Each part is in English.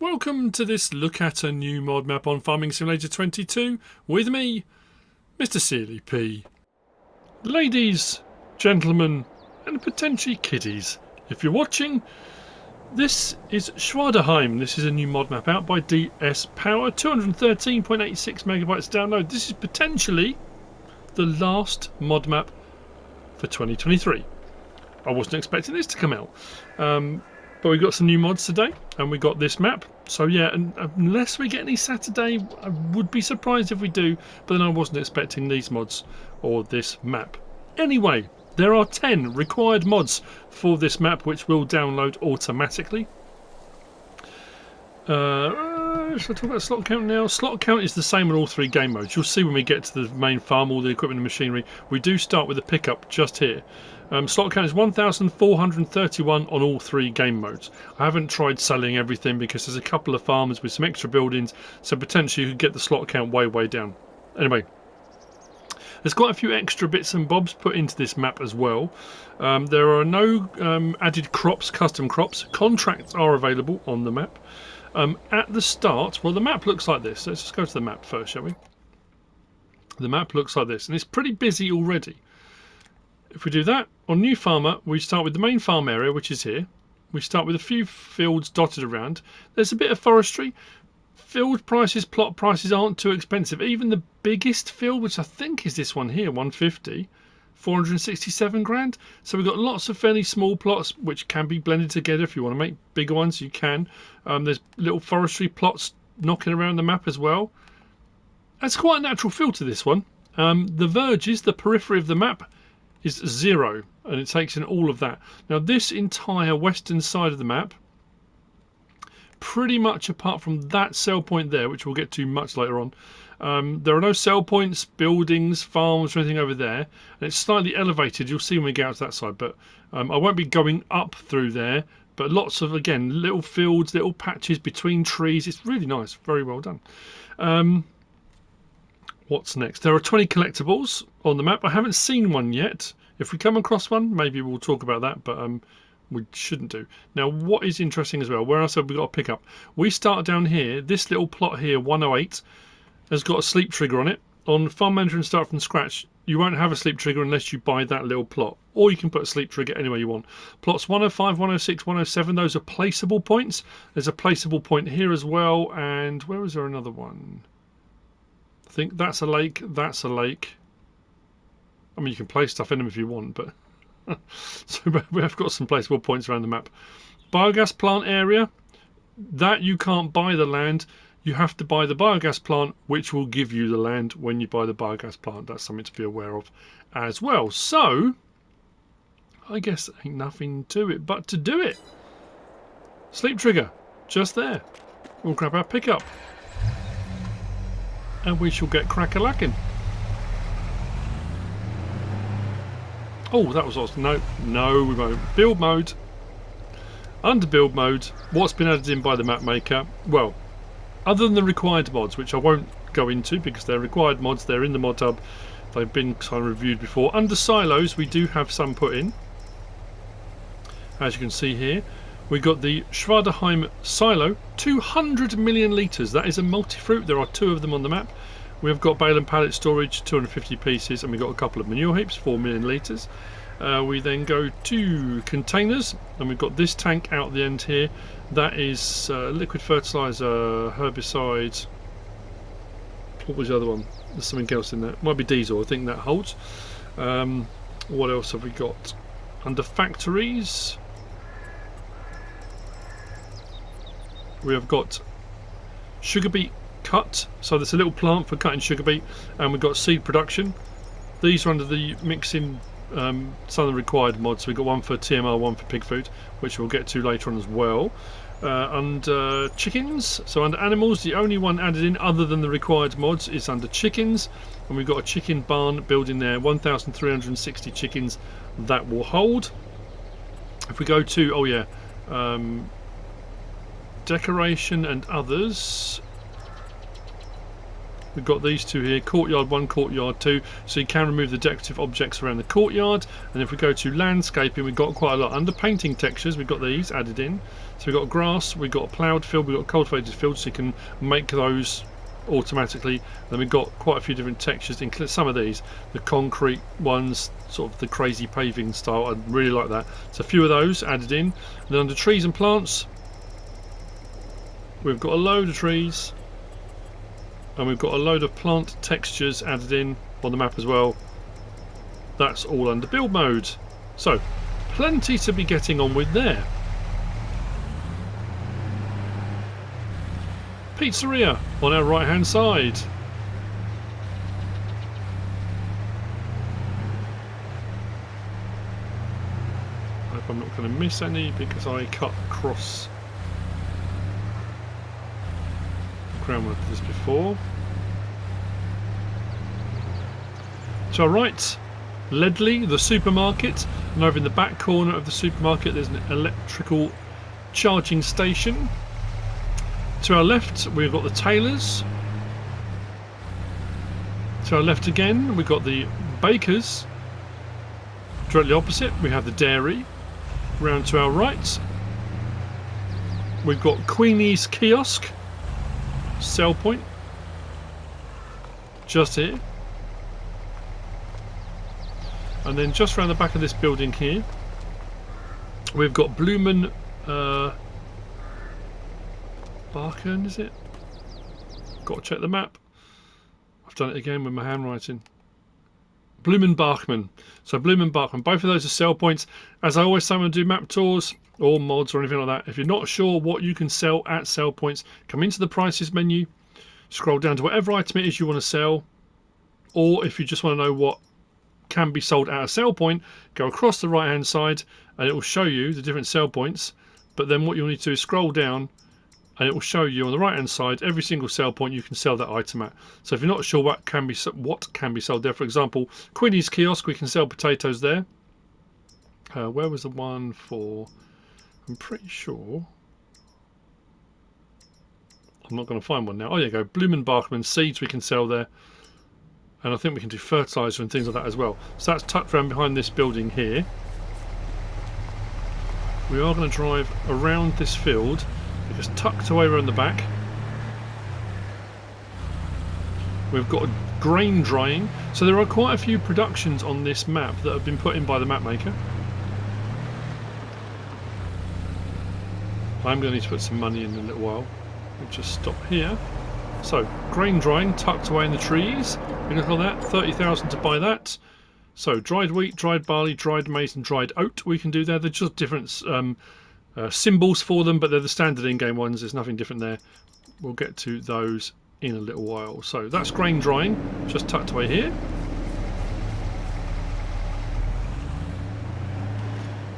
Welcome to this look at a new mod map on Farming Simulator 22 with me, MrSealyp. Ladies, gentlemen and potentially kiddies, if you're watching, this is Schwaadeheim. This is a new mod map out by DS Power, 213.86 megabytes download. This is potentially the last mod map for 2023. I wasn't expecting this to come out. But we got some new mods today, and we got this map. So yeah, and unless we get any Saturday, I would be surprised if we do. But then I wasn't expecting these mods or this map. Anyway, there are 10 required mods for this map, which will download automatically. Shall I talk about slot count now? Slot count is the same on all three game modes. You'll see when we get to the main farm, all the equipment and machinery. We do start with a pickup just here. Slot count is 1,431 on all three game modes. I haven't tried selling everything because there's a couple of farms with some extra buildings, so potentially you could get the slot count way down. Anyway, there's quite a few extra bits and bobs put into this map as well. There are no added crops, custom crops. Contracts are available on the map. At the start, well, the map looks like this. Let's just go to the map first, shall we? The map looks like this, and it's pretty busy already. If we do that, on New Farmer, we start with the main farm area, which is here. We start with a few fields dotted around. There's a bit of forestry. Field prices, plot prices aren't too expensive. Even the biggest field, which I think is this one here, 150, 467 grand. So we've got lots of fairly small plots, which can be blended together. If you want to make bigger ones, you can. There's little forestry plots knocking around the map as well. That's quite a natural field to this one. The verges, the periphery of the map, is 0, and it takes in all of that. Now this entire western side of the map, pretty much apart from that sell point there, which we'll get to much later on, there are no sell points, buildings, farms or anything over there, and it's slightly elevated. You'll see when we get out to that side, but I won't be going up through there, but lots of, again, little fields, little patches between trees. It's really nice, very well done. What's next? There are 20 collectibles on the map. I haven't seen one yet. If we come across one, maybe we'll talk about that, but we shouldn't do. Now, what is interesting as well, where I said we've got to pick up, we start down here. This little plot here, 108, has got a sleep trigger on it. On Farm Manager and Start from Scratch, you won't have a sleep trigger unless you buy that little plot, or you can put a sleep trigger anywhere you want. Plots 105, 106, 107, those are placeable points. There's a placeable point here as well, and where is there another one? I think that's a lake, that's a lake. I mean, you can place stuff in them if you want, but so we have got some placeable points around the map. Biogas plant area, that you can't buy the land. You have to buy the biogas plant, which will give you the land when you buy the biogas plant. That's something to be aware of as well. So, I guess there ain't nothing to it but to do it. Sleep trigger, just there. We'll grab our pickup. And we shall get crack-a-lacking. Oh, that was awesome. No, we won't. Build mode. Under build mode, what's been added in by the map maker? Well, other than the required mods, which I won't go into because they're required mods, they're in the mod hub, they've been kind of reviewed before. Under silos, we do have some put in. As you can see here, we got the Schwaadeheim silo, 200 million litres. That is a multi-fruit. There are 2 of them on the map. We've got bale and pallet storage, 250 pieces, and we've got a couple of manure heaps, 4 million litres. We then go to containers, and we've got this tank out the end here. That is liquid fertiliser, herbicide. What was the other one? There's something else in there. Might be diesel, I think that holds. What else have we got? Under factories, we have got sugar beet cut, so there's a little plant for cutting sugar beet, and we've got seed production. These are under the mixing, some of the required mods. We've got one for TMR, one for pig food, which we'll get to later on as well. Under chickens, so under animals, the only one added in other than the required mods is under chickens, and we've got a chicken barn building there, 1,360 chickens that will hold. If we go to, oh yeah, decoration and others, We've got these two here, courtyard 1, courtyard 2, so you can remove the decorative objects around the courtyard. And if we go to landscaping, we've got quite a lot. Under painting textures, we've got these added in. So we've got grass, we've got a ploughed field, we've got cultivated field, so you can make those automatically. Then we've got quite a few different textures, including some of these, the concrete ones, sort of the crazy paving style. I really like that. So a few of those added in. And then under trees and plants, we've got a load of trees. And we've got a load of plant textures added in on the map as well. That's all under build mode. So, plenty to be getting on with there. Pizzeria on our right hand side. I hope I'm not going to miss any because I cut across ground when I did this before. To our right, Ledley, the supermarket, and over in the back corner of the supermarket there's an electrical charging station. To our left we've got the tailors. To our left again we've got the bakers. Directly opposite we have the dairy. Round to our right we've got Queenie's kiosk, sell point, just here. And then just around the back of this building here we've got Blumen Barken, is it? Got to check the map. I've done it again with my handwriting. Blumen Barkman. So Blumen Barkman, both of those are sell points. As I always say when I do map tours or mods or anything like that, if you're not sure what you can sell at sell points, come into the prices menu, scroll down to whatever item it is you want to sell, or if you just want to know what can be sold at a sell point, go across the right hand side and it will show you the different sell points. But then what you'll need to do is scroll down and it will show you on the right hand side every single sell point you can sell that item at. So if you're not sure what can be sold there, for example, Queenie's kiosk, we can sell potatoes there. Where was the one for? I'm pretty sure. I'm not going to find one now. Oh, there you go. Blumen Barkman seeds we can sell there. And I think we can do fertiliser and things like that as well. So that's tucked around behind this building here. We are going to drive around this field because tucked away around the back we've got a grain drying. So there are quite a few productions on this map that have been put in by the map maker. I'm going to need to put some money in a little while. We'll just stop here. So, grain drying tucked away in the trees. You look at that, 30,000 to buy that. So, dried wheat, dried barley, dried maize and dried oat we can do there. They're just different symbols for them, but they're the standard in-game ones. There's nothing different there. We'll get to those in a little while. So, that's grain drying, just tucked away here.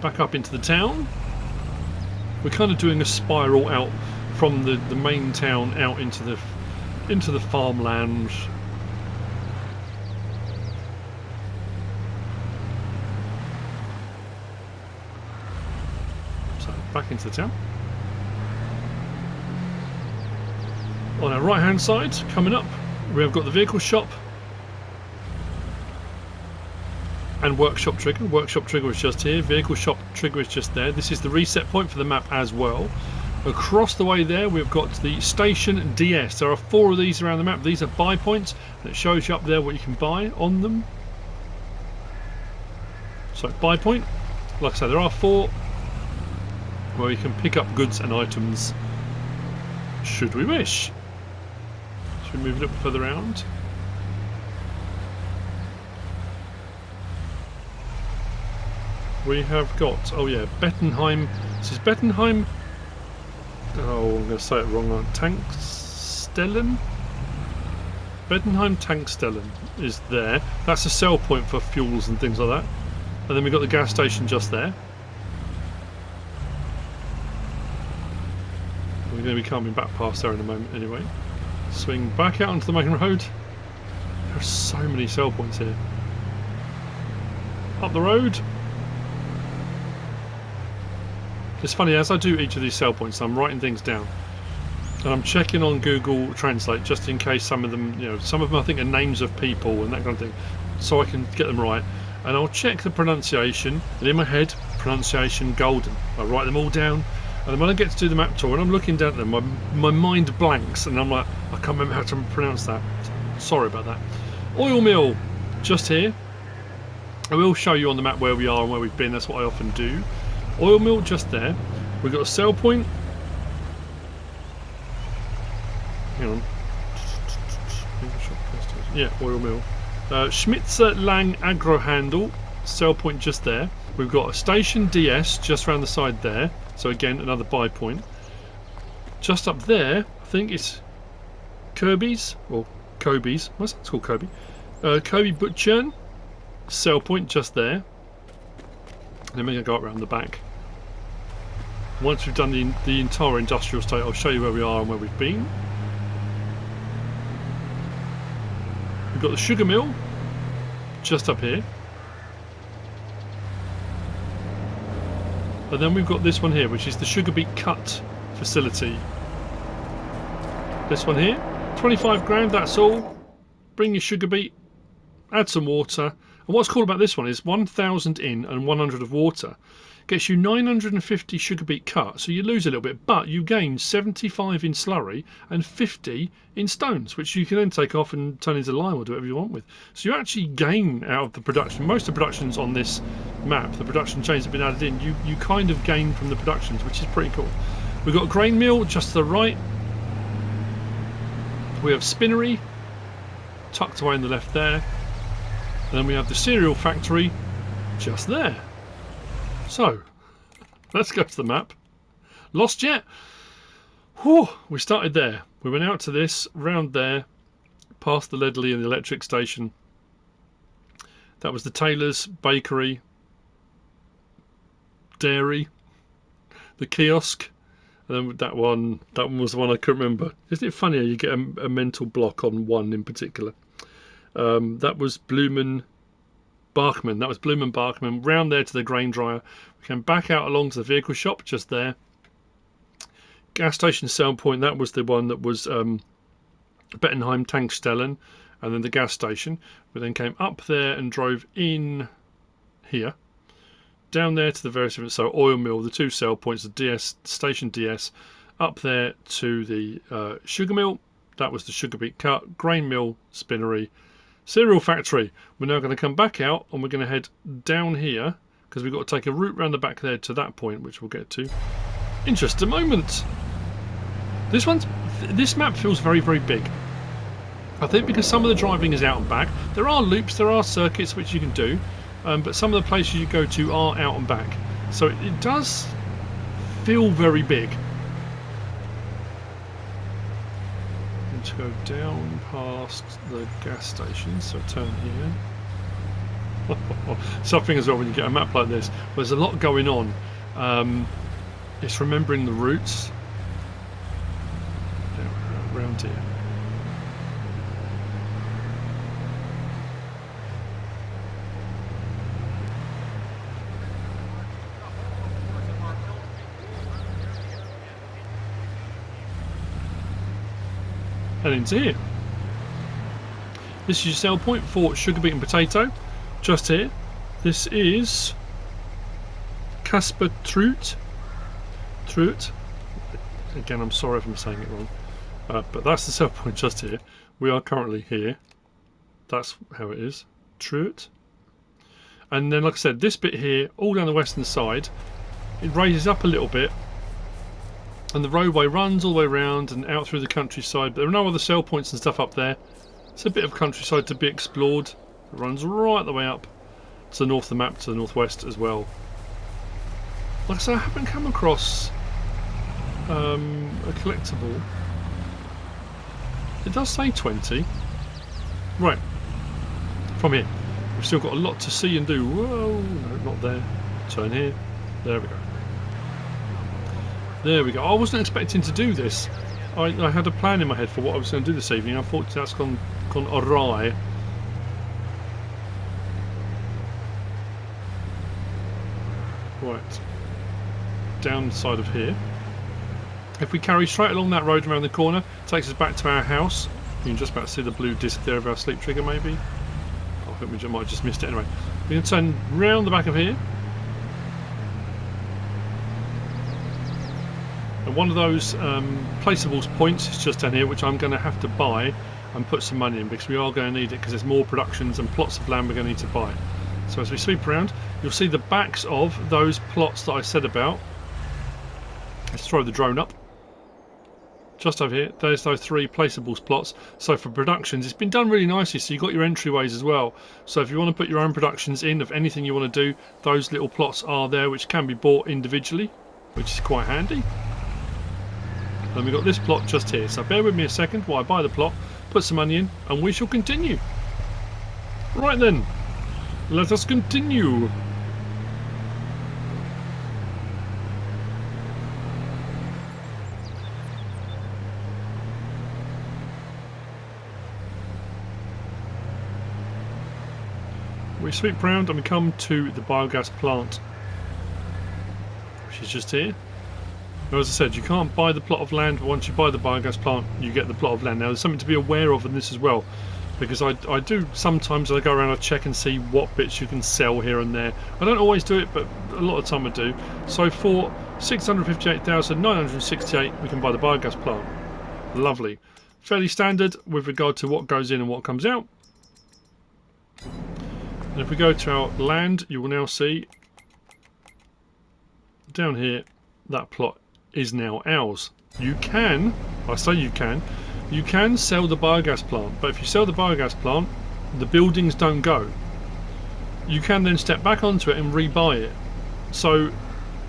Back up into the town. We're kind of doing a spiral out from the main town out into the farmland. So back into the town. On our right hand side, coming up, we have got the vehicle shop and workshop trigger. Workshop trigger is just here, vehicle shop trigger is just there. This is the reset point for the map as well. Across the way there we've got the station DS. There are 4 of these around the map. These are buy points and it shows you up there what you can buy on them. So buy point, like I say, there are 4 where you can pick up goods and items should we wish. Should we move it up further around? We have got, oh yeah, Bettenheim. This is Bettenheim. Oh, I'm going to say it wrong. Tankstellen? Bettenheim Tankstellen is there. That's a sell point for fuels and things like that. And then we've got the gas station just there. We're going to be coming back past there in a moment anyway. Swing back out onto the main road. There are so many sell points here. Up the road. It's funny, as I do each of these sell points, I'm writing things down. And I'm checking on Google Translate just in case some of them, you know, some of them I think are names of people and that kind of thing, so I can get them right. And I'll check the pronunciation, and in my head, pronunciation golden. I write them all down, and then when I get to do the map tour, and I'm looking down at them, my mind blanks, and I'm like, I can't remember how to pronounce that. Sorry about that. Oil mill, just here. I will show you on the map where we are and where we've been. That's what I often do. Oil mill just there. We've got a sell point. Hang on. Yeah, oil mill. Schmitzer Lang Agro Handle, sell point just there. We've got a station DS just around the side there. So again, another buy point. Just up there, I think it's Kirby's or Kobe's. What's that called? Kobe. Kobe Butchern, sell point just there. Then we're going to go up around the back. Once we've done the entire industrial estate, I'll show you where we are and where we've been. We've got the sugar mill just up here. And then we've got this one here, which is the sugar beet cut facility. This one here, 25 grand, that's all. Bring your sugar beet, add some water. And what's cool about this one is 1,000 in and 100 of water. Gets you 950 sugar beet cut, so you lose a little bit, but you gain 75 in slurry and 50 in stones, which you can then take off and turn into lime or do whatever you want with. So you actually gain out of the production. Most of the productions on this map, the production chains have been added in, you kind of gain from the productions, which is pretty cool. We've got a grain mill just to the right. We have spinnery tucked away on the left there. And then we have the cereal factory just there. So, let's go to the map. Lost yet? Whew, we started there. We went out to this, round there, past the Ledley and the electric station. That was the tailor's, bakery, dairy, the kiosk, and then that one was the one I couldn't remember. Isn't it funny how you get a mental block on one in particular? That was Blumen Barkman. That was Blumen Barkman. Round there to the grain dryer. We came back out along to the vehicle shop just there. Gas station sell point. That was the one that was Bettenheim Tankstellen, and then the gas station. We then came up there and drove in here, down there to the various different. So oil mill, the two sell points, the DS station DS, up there to the sugar mill. That was the sugar beet cut. Grain mill, spinnery. Cereal factory. We're now going to come back out and we're going to head down here because we've got to take a route round the back there to that point, which we'll get to in just a moment. This map feels very, very big. I think because some of the driving is out and back. There are loops, there are circuits which you can do, but some of the places you go to are out and back. So it does feel very big. To go down past the gas station, so turn here. Something as well when you get a map like this, there's a lot going on. It's remembering the routes. Around here. And into here. This is your sell point for sugar beet and potato. Just here. This is Casper Trut. Again, I'm sorry if I'm saying it wrong. But that's the sell point just here. We are currently here. That's how it is. Trut. And then, like I said, this bit here, all down the western side, it raises up a little bit. And the roadway runs all the way around and out through the countryside. But there are no other sell points and stuff up there. It's a bit of countryside to be explored. It runs right the way up to the north of the map, to the northwest as well. Like I said, I haven't come across a collectible. It does say 20. Right. From here. We've still got a lot to see and do. Whoa, no, not there. Turn here. There we go. There we go. I wasn't expecting to do this. I had a plan in my head for what I was going to do this evening. Unfortunately, that's gone awry. Right. Down the side of here. If we carry straight along that road around the corner, it takes us back to our house. You can just about see the blue disc there of our sleep trigger, maybe. I think we might have just missed it anyway. We can turn round the back of here. And one of those placeables points is just down here, which I'm going to have to buy and put some money in, because we are going to need it, because there's more productions and plots of land we're going to need to buy. So as we sweep around, you'll see the backs of those plots that I said about. Let's throw the drone up. Just over here, there's those 3 placeables plots. So for productions, it's been done really nicely, so you've got your entryways as well. So if you want to put your own productions in of anything you want to do, those little plots are there, which can be bought individually, which is quite handy. And we've got this plot just here, so bear with me a second while I buy the plot, put some money in, and we shall continue. Right then, let us continue. We sweep round and we come to the biogas plant, which is just here. Now, as I said, you can't buy the plot of land, but once you buy the biogas plant, you get the plot of land. Now, there's something to be aware of in this as well, because I do sometimes I go around and check and see what bits you can sell here and there. I don't always do it, but a lot of time I do. So for 658,968, we can buy the biogas plant. Lovely. Fairly standard with regard to what goes in and what comes out. And if we go to our land, you will now see down here that plot is now ours. You can, I say you can sell the biogas plant, but if you sell the biogas plant, the buildings don't go. You can then step back onto it and rebuy it. So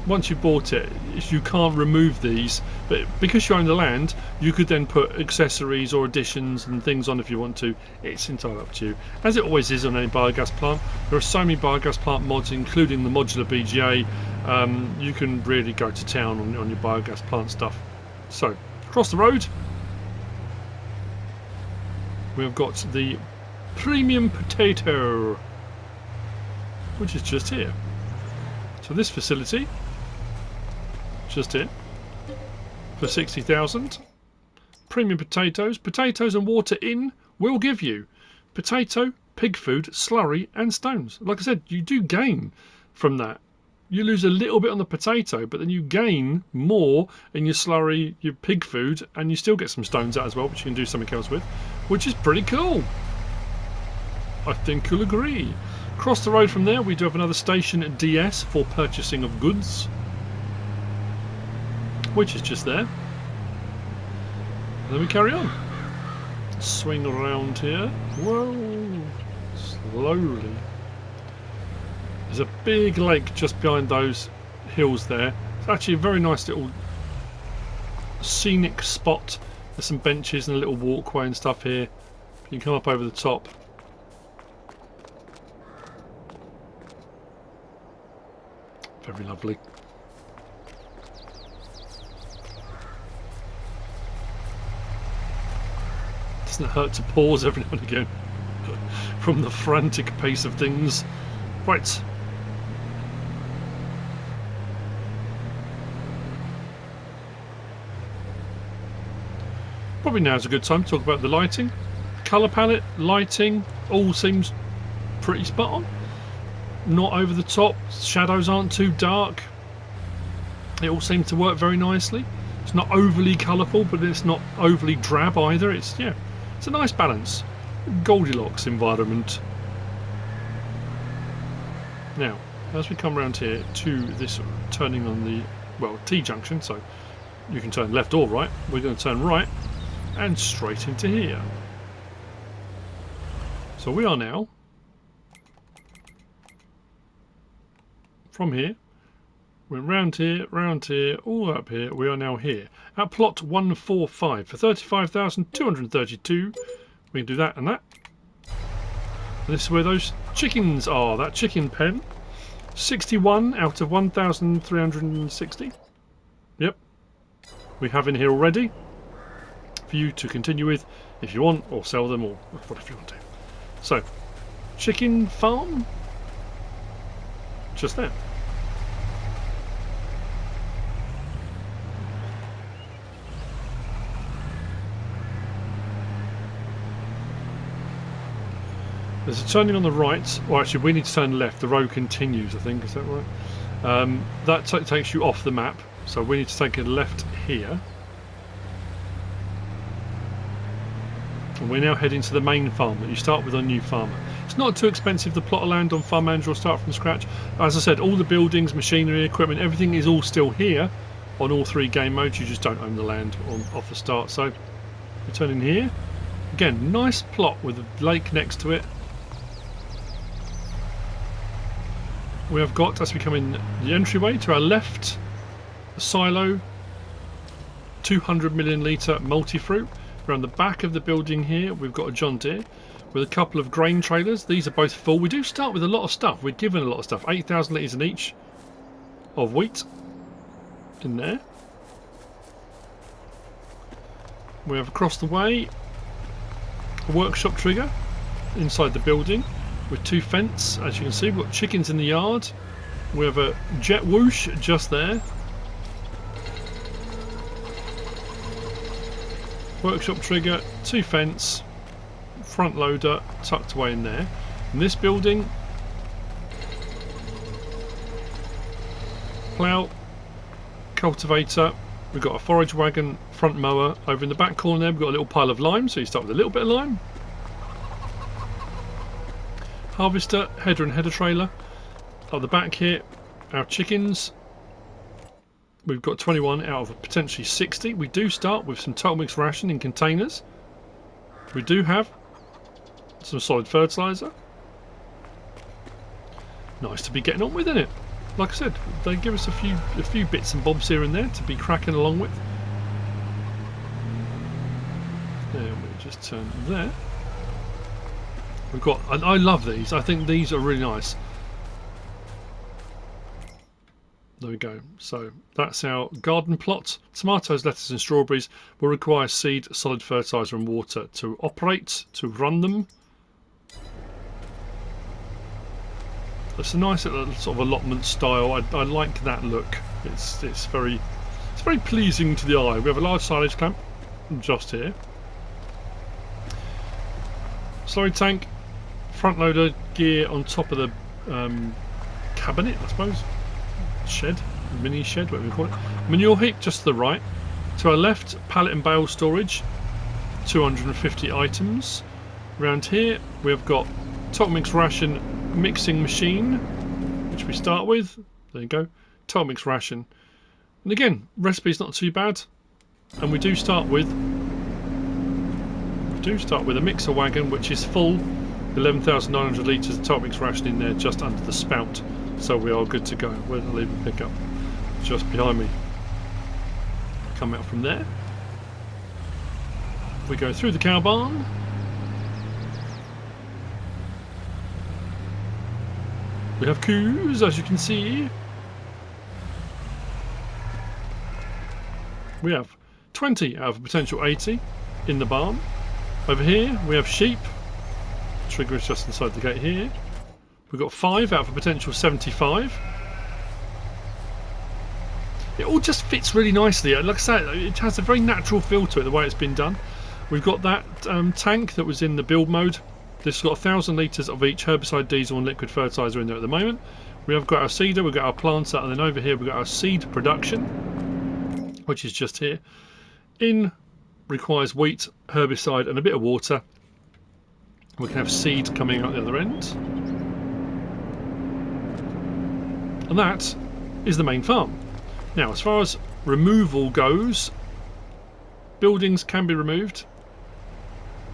once you bought it, you can't remove these, but because you own the land, you could then put accessories or additions and things on if you want to. It's entirely up to you, as it always is on any biogas plant. There are so many biogas plant mods, including the modular BGA. You can really go to town on your biogas plant stuff. So across the road we've got the premium potato, which is just here. So this facility just here for 60,000. Premium potatoes and water in will give you potato, pig food, slurry and stones. Like I said, you do gain from that. You lose a little bit on the potato, but then you gain more in your slurry, your pig food, and you still get some stones out as well, which you can do something else with, which is pretty cool. I think you'll agree. Across the road from there we do have another station DS for purchasing of goods, which is just there. And then we carry on. Swing around here. Whoa. Slowly. There's a big lake just behind those hills there. It's actually a very nice little scenic spot. There's some benches and a little walkway and stuff here. You can come up over the top. Very lovely. Doesn't it hurt to pause every now and again from the frantic pace of things? Right. Probably now is a good time to talk about the lighting. Colour palette, lighting, all seems pretty spot on. Not over the top, shadows aren't too dark. It all seems to work very nicely. It's not overly colourful, but it's not overly drab either. It's a nice balance. Goldilocks environment. Now, as we come around here to this turning on the T-junction, so you can turn left or right. We're going to turn right and straight into here. So we are now from here. We're round here, all up here. We are now here at plot 145 for 35,232. We can do that and that. And this is where those chickens are. That chicken pen. 61 out of 1,360. Yep. We have in here already for you to continue with if you want, or sell them, or whatever you want to. So, chicken farm. Just there. There's a turning on the right, or actually we need to turn left. The road continues, I think, is that right? That takes you off the map, so we need to take a left here. And we're now heading to the main farm that you start with on Newfarmer. It's not too expensive to plot a land on Farm Manager or start from scratch. As I said, all the buildings, machinery, equipment, everything is all still here on all 3 game modes. You just don't own the land off the start. So we turn in here. Again, nice plot with a lake next to it. We have got, as we come in the entryway, to our left, a silo, 200 million litre multi-fruit. Around the back of the building here, we've got a John Deere with a couple of grain trailers. These are both full. We do start with a lot of stuff. We're given a lot of stuff. 8,000 litres in each of wheat in there. We have across the way a workshop trigger inside the building with 2 fence. As you can see, we've got chickens in the yard. We have a jet whoosh just there. Workshop trigger, 2 fence, front loader tucked away in there. In this building, plough, cultivator, we've got a forage wagon, front mower. Over in the back corner there, we've got a little pile of lime, so you start with a little bit of lime. Harvester, header and header trailer. At the back here, our chickens. We've got 21 out of potentially 60. We do start with some total mix ration in containers. We do have some solid fertiliser. Nice to be getting on with, isn't it? Like I said, they give us a few bits and bobs here and there to be cracking along with. There, we just turn there. We've got, and I love these. I think these are really nice. There we go. So that's our garden plot. Tomatoes, lettuce and strawberries will require seed, solid fertiliser and water to operate, to run them. It's a nice little sort of allotment style. I like that look. It's very pleasing to the eye. We have a large silage clamp just here. Slurry tank, front loader gear on top of the cabinet, I suppose. Shed, mini shed, whatever we call it. Manure heap just to the right. To our left, pallet and bale storage, 250 items. Around here we've got total mix ration mixing machine, which we start with. There you go, total mix ration. And again, recipe's not too bad. And we do start with a mixer wagon, which is full, 11,900 litres of total mix ration in there, just under the spout. So we are good to go. Where did I leave the pickup? Just behind me. Come out from there. We go through the cow barn. We have coos, as you can see. We have 20 out of a potential 80 in the barn. Over here we have sheep. Trigger is just inside the gate here. We've got 5 out of a potential 75. It all just fits really nicely. Like I said, it has a very natural feel to it, the way it's been done. We've got that tank that was in the build mode. This has got 1,000 litres of each herbicide, diesel and liquid fertiliser in there at the moment. We have got our seeder, we've got our planter, and then over here we've got our seed production, which is just here. In requires wheat, herbicide and a bit of water. We can have seed coming out the other end. And that is the main farm. Now, as far as removal goes, buildings can be removed,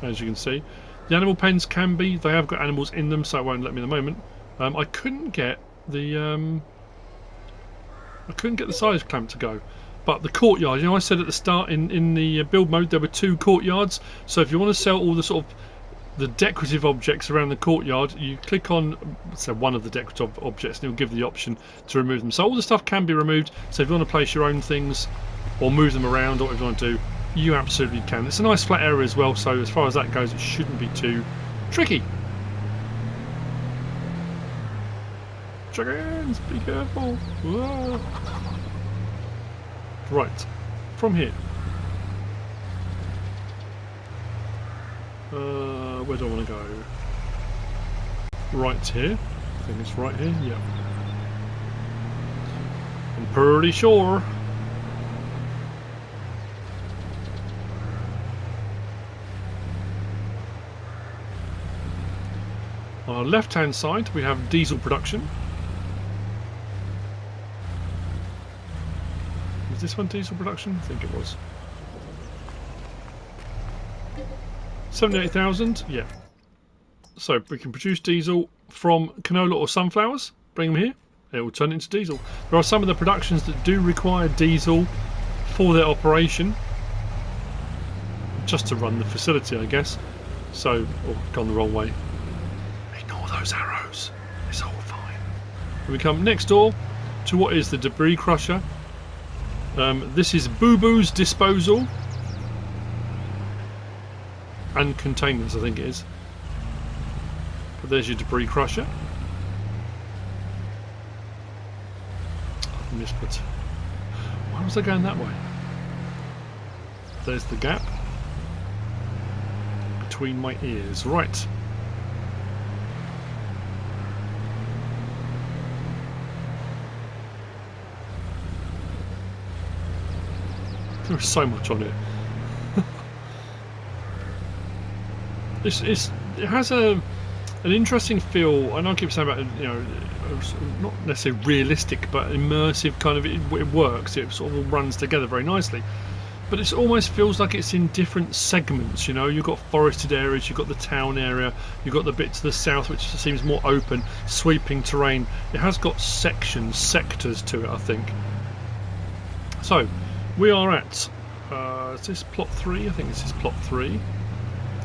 as you can see. The animal pens can be. They have got animals in them, so it won't let me in a moment. I couldn't get the silage clamp to go, but the courtyard. You know, I said at the start in the build mode there were 2 courtyards. So if you want to sell all the sort of the decorative objects around the courtyard, you click on one of the decorative objects and it'll give you the option to remove them. So all the stuff can be removed. So if you want to place your own things or move them around or whatever you want to do, you absolutely can. It's a nice flat area as well, so as far as that goes it shouldn't be too tricky. Chickens, be careful. Whoa. Right, from here. Where do I want to go? right here. I think it's right here, yeah. I'm pretty sure. On our left hand side we have diesel production. Is this one diesel production? I think it was. 78,000, yeah. So we can produce diesel from canola or sunflowers, bring them here, it will turn it into diesel. There are some of the productions that do require diesel for their operation, just to run the facility, I guess. So, oh, gone the wrong way. Ignore those arrows, it's all fine. We come next door to what is the debris crusher. This is boo-boos disposal and containers, I think it is. But there's your debris crusher. I missed it. Why was I going that way? There's the gap between my ears. Right. There's so much on it. It has an interesting feel. I know I keep saying about, you know, not necessarily realistic, but immersive kind of. It works. It sort of all runs together very nicely. But it almost feels like it's in different segments. You know, you've got forested areas, you've got the town area, you've got the bit to the south which seems more open, sweeping terrain. It has got sections, sectors to it, I think. So we are at. Is this plot 3? I think this is plot 3.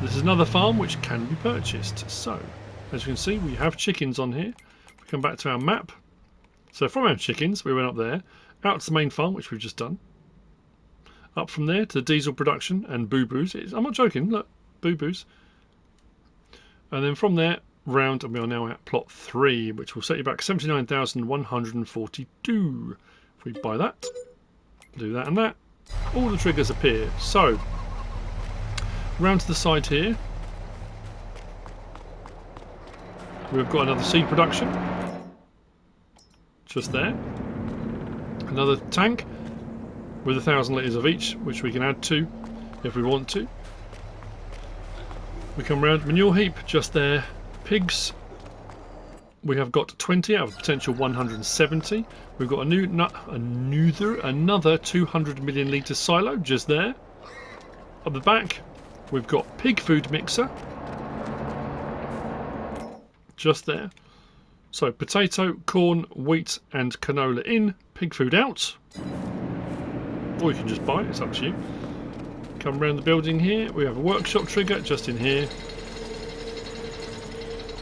This is another farm which can be purchased. So, as you can see, we have chickens on here. We come back to our map. So from our chickens, we went up there, out to the main farm, which we've just done. Up from there to the diesel production and boo-boos. I'm not joking, look, boo-boos. And then from there, round, and we are now at plot 3, which will set you back 79,142. If we buy that, do that and that, all the triggers appear. So, round to the side here, we've got another seed production, just there. Another tank with 1,000 litres of each, which we can add to if we want to. We come round, manure heap, just there. Pigs, we have got 20 out of potential 170. We've got another 200 million litre silo, just there. Up the back, we've got pig food mixer, just there. So potato, corn, wheat and canola in, pig food out. Or you can just buy it, it's up to you. Come around the building here, we have a workshop trigger just in here.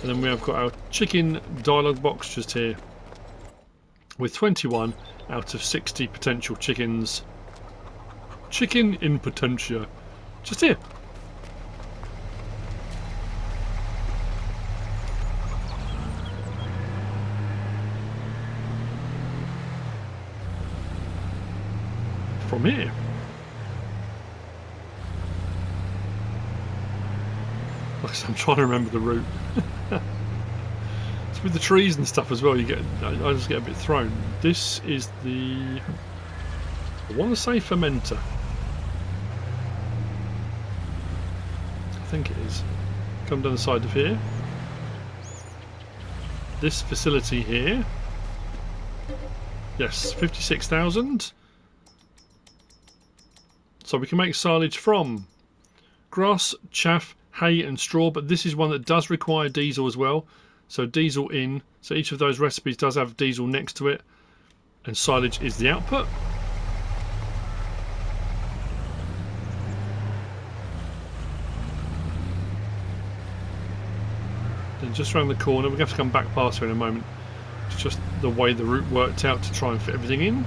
And then we have got our chicken dialogue box just here. With 21 out of 60 potential chickens. Chicken in potentia. Just here. From here. I'm trying to remember the route. It's with the trees and stuff as well. I just get a bit thrown. This is the. I want to say fermenter. I think it is. Come down the side of here. This facility here. Yes, 56,000. So we can make silage from grass, chaff, hay and straw, but this is one that does require diesel as well. So diesel in, so each of those recipes does have diesel next to it, and silage is the output. Then just around the corner, we're going to have to come back past here in a moment. It's just the way the route worked out to try and fit everything in.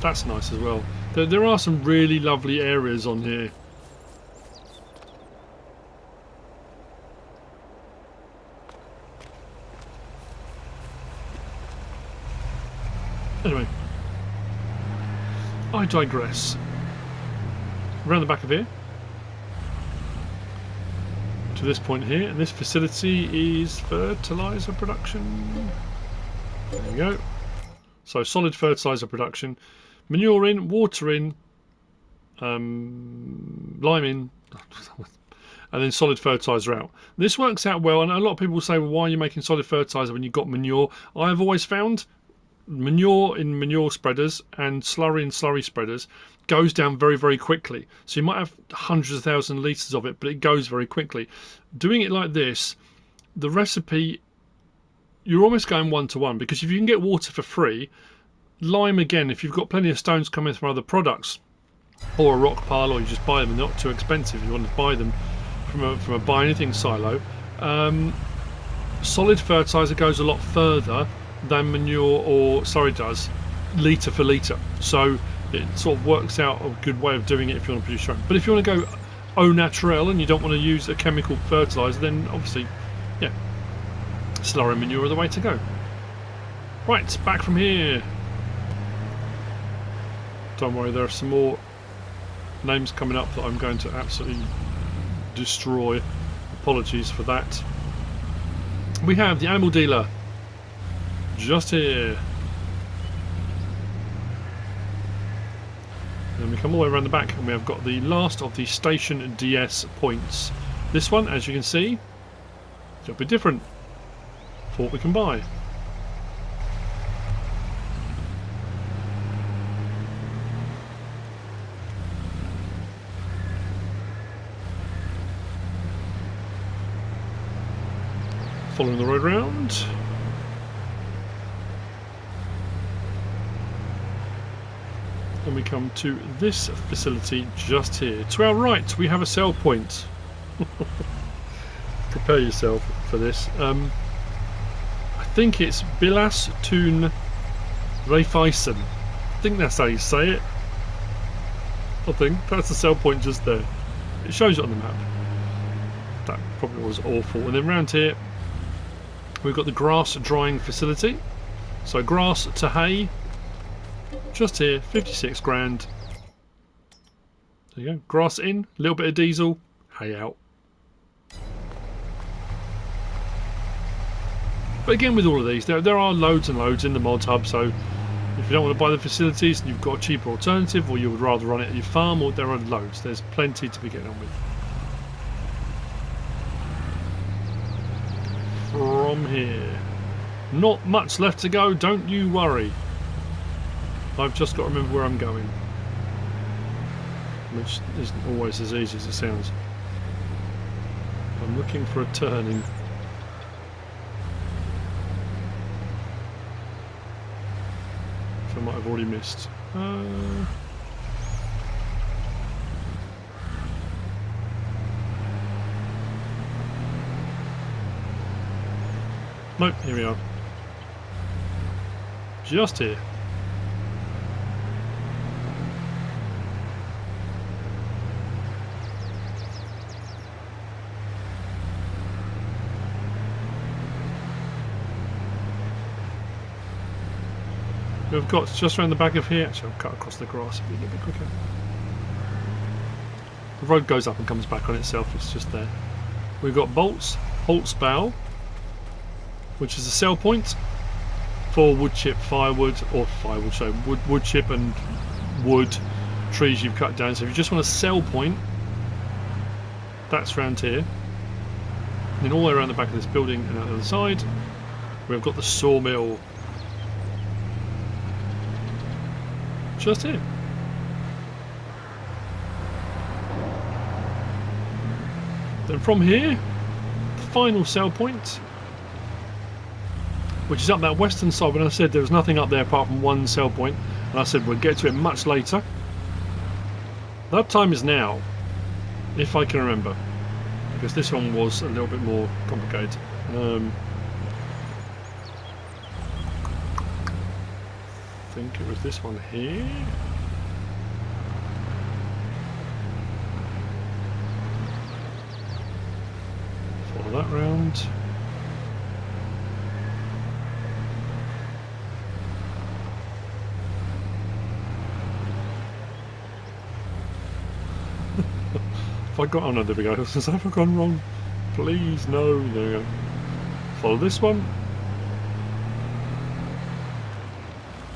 That's nice as well. There are some really lovely areas on here. Anyway, I digress. Around the back of here. to this point here, and this facility is fertilizer production. There you go. So solid fertilizer production, manure in, water in, lime in, and then solid fertilizer out. This works out well, and a lot of people say, well, why are you making solid fertilizer when you've got manure? I've always found manure in manure spreaders and slurry in slurry spreaders goes down very, very quickly. So you might have hundreds of thousands of litres of it, but it goes very quickly. Doing it like this, the recipe, you're almost going one-to-one, because if you can get water for free, lime again, if you've got plenty of stones coming from other products, or a rock pile, or you just buy them, they're not too expensive, you want to buy them from a buy anything silo, solid fertilizer goes a lot further than manure or slurry does, litre for litre. So it sort of works out a good way of doing it if you want to produce your own. But if you want to go au naturel and you don't want to use a chemical fertilizer, then obviously, yeah, slurry and manure are the way to go. Right, back from here. Don't worry, there are some more names coming up that I'm going to absolutely destroy. Apologies for that. We have the animal dealer just here. Then we come all the way around the back and we have got the last of the station DS points. This one, as you can see, is a little bit different for what we can buy. Following the road round. And we come to this facility just here. To our right we have a sell point. Prepare yourself for this. I think it's Bilas Tun Reffarmer. I think that's how you say it. I think that's the sell point just there. It shows it on the map. That probably was awful. And then round here we've got the grass drying facility. So grass to hay, just here, 56 grand. There you go. Grass in, a little bit of diesel, hay out. But again, with all of these, there are loads and loads in the mod hub. So if you don't want to buy the facilities and you've got a cheaper alternative, or you would rather run it at your farm, or there are loads. There's plenty to be getting on with. From here, not much left to go, don't you worry. I've just got to remember where I'm going, which isn't always as easy as it sounds. I'm looking for a turning. Which I might have already missed. Nope, here we are. Just here. We've got just around the back of here. Actually, I'll cut across the grass a little bit quicker. The road goes up and comes back on itself. It's just there. We've got bolts, Holzbau, which is a sell point for wood chip, firewood, or firewood, so wood chip and wood trees you've cut down. So if you just want a sell point, that's round here. And then all the way around the back of this building and out the other side, we've got the sawmill. Just here. Then from here, the final sell point, which is up that western side. When I said there was nothing up there apart from one sell point, and I said we'll get to it much later. That time is now, if I can remember, because this one was a little bit more complicated. I think it was this one here. Follow that round. Have I got? Oh no, there we go. Have I gone wrong please, no. There we go. Follow this one.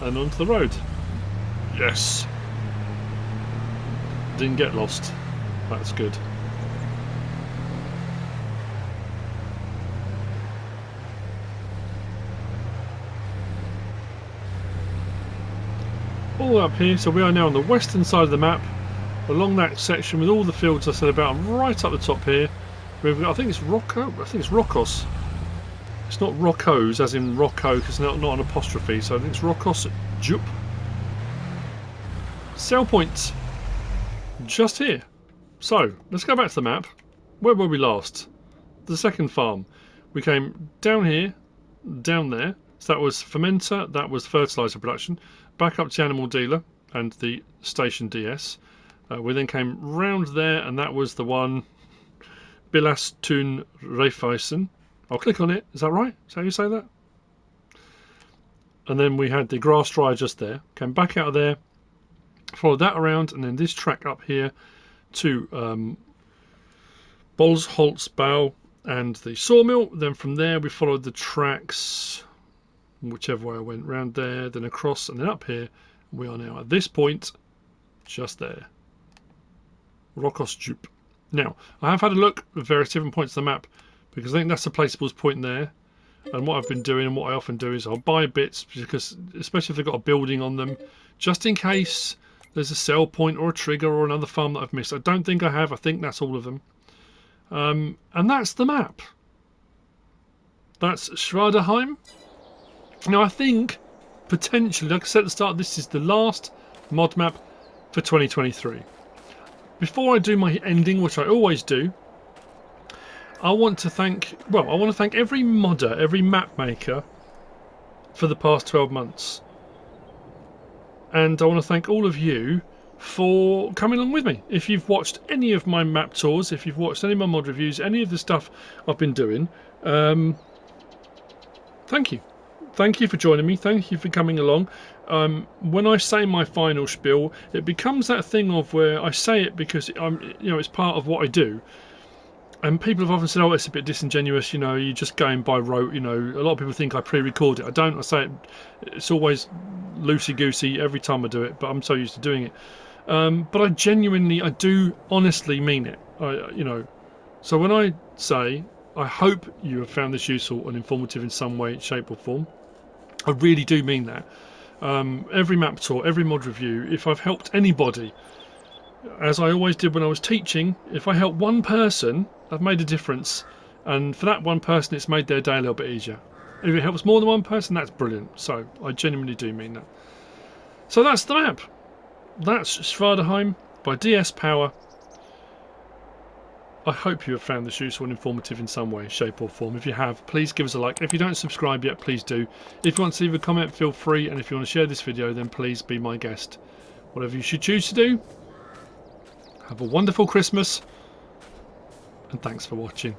And onto the road. Yes. Didn't get lost. That's good. All up here, so we are now on the western side of the map, along that section with all the fields I said about, right up the top here. We've got, I think it's Rocco, I think it's Rockos. It's not Roccos as in Rocco, because it's not an apostrophe, so I think it's Rockos Jup. Sell point just here. So let's go back to the map. Where were we last? The second farm. We came down here, down there. So that was fermenter, that was fertilizer production. Back up to the animal dealer and the station DS. We then came round there, and that was the one Bilastun Reffarmer. I'll click on it. Is that right? Is that how you say that? And then we had the grass dryer just there. Came back out of there, followed that around, and then this track up here to Bolsholzbau and the sawmill. Then from there we followed the tracks, whichever way I went, round there, then across, and then up here. We are now at this point, just there. Rockosjup. Now, I have had a look at various different points of the map, because I think that's the placeable point there. And what I've been doing, and what I often do, is I'll buy bits, because especially if they've got a building on them, just in case there's a sell point or a trigger or another farm that I've missed. I don't think I have. I think that's all of them. And that's the map. That's Schwaadeheim. Now, I think, potentially, like I said at the start, this is the last mod map for 2023. Before I do my ending, which I always do, I want to thank every modder, every map maker for the past 12 months. And I want to thank all of you for coming along with me. If you've watched any of my map tours, if you've watched any of my mod reviews, any of the stuff I've been doing, thank you. Thank you for joining me. Thank you for coming along. When I say my final spiel, it becomes that thing of where I say it because it's part of what I do. And people have often said, "Oh, it's a bit disingenuous. You're just going by rote." A lot of people think I pre-record it. I don't. I say it. It's always loosey-goosey every time I do it, but I'm so used to doing it. But I do honestly mean it. So when I say, I hope you have found this useful and informative in some way, shape, or form, I really do mean that. Every map tour, every mod review, if I've helped anybody, as I always did when I was teaching, if I help one person, I've made a difference, and for that one person it's made their day a little bit easier. If it helps more than one person, that's brilliant. So I genuinely do mean that. So that's the map. That's Schwaadeheim by DS Power. I hope you have found this useful and informative in some way, shape or form. If you have, please give us a like. If you don't subscribe yet, please do. If you want to leave a comment, feel free, and if you want to share this video, then please be my guest. Whatever you should choose to do, have a wonderful Christmas, and thanks for watching.